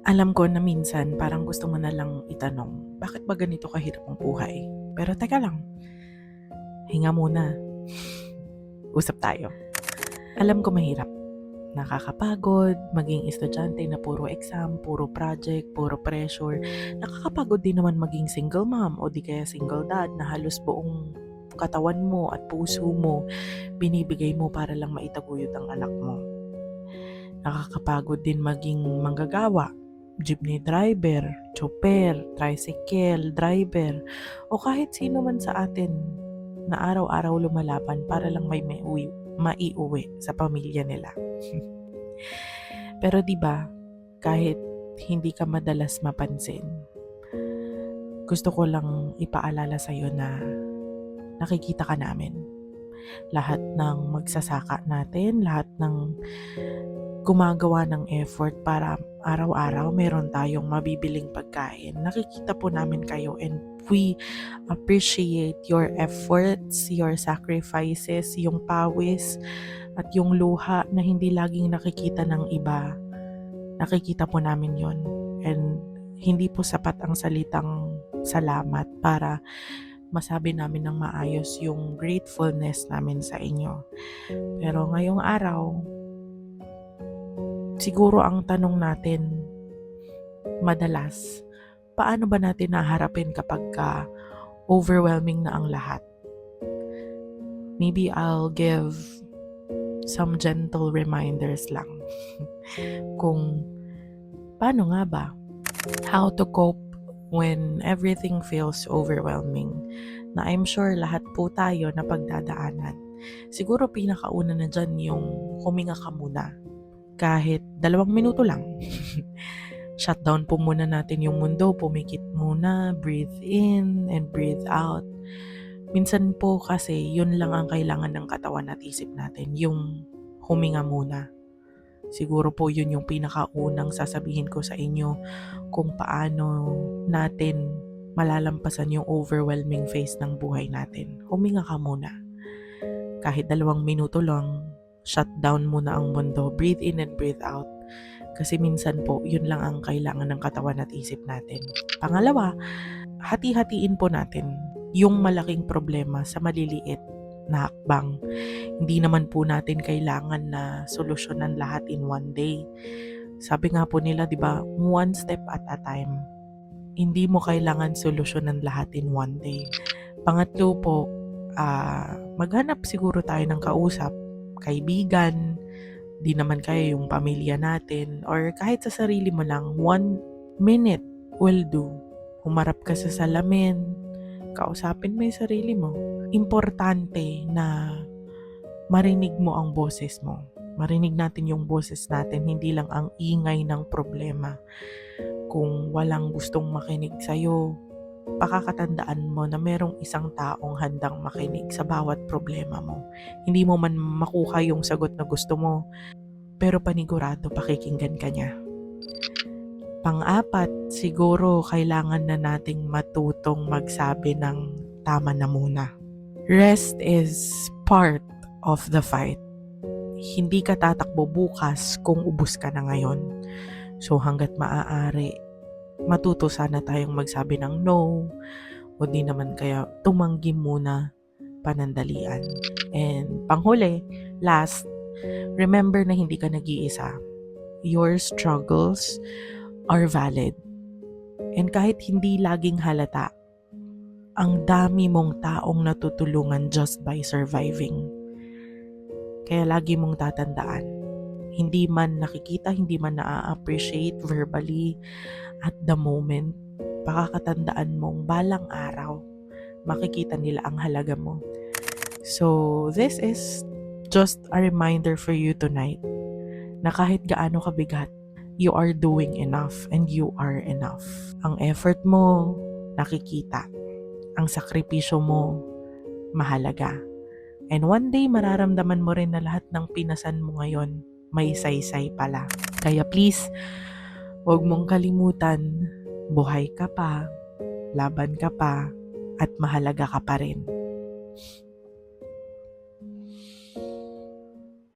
Alam ko na minsan parang gusto mo na lang itanong, bakit ba ganito kahirap ang buhay? Pero teka lang, hinga muna. Usap tayo. Alam ko mahirap. Nakakapagod, maging estudyante na puro exam, puro project, puro pressure. Nakakapagod din naman maging single mom o di kaya single dad na halos buong katawan mo at puso mo binibigay mo para lang maitaguyod ang anak mo. Nakakapagod din maging manggagawa, jeepney driver, chopper, tricycle driver, o kahit sino man sa atin na araw-araw lumalaban para lang may maiuwi sa pamilya nila. Pero 'di ba, kahit hindi ka madalas mapansin, gusto ko lang ipaalala sa iyo na nakikita ka namin. Lahat ng magsasaka natin, lahat ng gumagawa ng effort para araw-araw meron tayong mabibiling pagkain. Nakikita po namin kayo and we appreciate your efforts, your sacrifices, yung pawis at yung luha na hindi laging nakikita ng iba. Nakikita po namin yon. And hindi po sapat ang salitang salamat para masabi namin ng maayos yung gratefulness namin sa inyo. Pero ngayong araw, siguro ang tanong natin madalas, paano ba natin naharapin kapag overwhelming na ang lahat? Maybe I'll give some gentle reminders lang kung paano nga ba, how to cope when everything feels overwhelming, na I'm sure lahat po tayo na pagdadaanan. Siguro pinakauna na dyan yung huminga ka muna. Kahit 2 minuto lang. Shutdown po muna natin yung mundo, pumikit muna, breathe in and breathe out. Minsan po kasi yun lang ang kailangan ng katawan at isip natin, yung huminga muna. Siguro po yun yung pinakaunang sasabihin ko sa inyo kung paano natin malalampasan yung overwhelming phase ng buhay natin. Huminga ka muna. Kahit 2 minuto lang, shut down muna ang mundo, breathe in and breathe out. Kasi minsan po, yun lang ang kailangan ng katawan at isip natin. Pangalawa, hati-hatiin po natin yung malaking problema sa maliliit na hakbang. Hindi naman po natin kailangan na solusyonan lahat in one day. Sabi nga po nila, di ba, one step at a time. Hindi mo kailangan solusyonan lahat in one day. Pangatlo po, maghanap siguro tayo ng kausap, kaibigan, di naman kayo yung pamilya natin, or kahit sa sarili mo lang, 1 minute will do. Humarap ka sa salamin, kausapin mo yung sarili mo. Importante na marinig mo ang boses mo. Marinig natin yung boses natin, hindi lang ang ingay ng problema. Kung walang gustong makinig sa'yo, pakakatandaan mo na merong isang taong handang makinig sa bawat problema mo. Hindi mo man makuha yung sagot na gusto mo, pero panigurado pakikinggan ka niya. Pang-apat, siguro kailangan na nating matutong magsabi ng tama na muna. Rest is part of the fight. Hindi ka tatakbo bukas kung ubos ka na ngayon. So hanggat maaari, matuto sana tayong magsabi ng no, o di naman kaya tumanggi muna panandalian. And panghuli, last, remember na hindi ka nag-iisa. Your struggles are valid. And kahit hindi laging halata, ang dami mong taong natutulungan just by surviving. Kaya lagi mong tatandaan, hindi man nakikita, hindi man na-appreciate verbally at the moment, pakakatandaan mong balang araw, makikita nila ang halaga mo. So, this is just a reminder for you tonight na kahit gaano kabigat, you are doing enough and you are enough. Ang effort mo, nakikita. Ang sakripisyo mo, mahalaga. And one day, mararamdaman mo rin na lahat ng pinasan mo ngayon, may saysay pala. Kaya please, huwag mong kalimutan, buhay ka pa, laban ka pa, at mahalaga ka pa rin.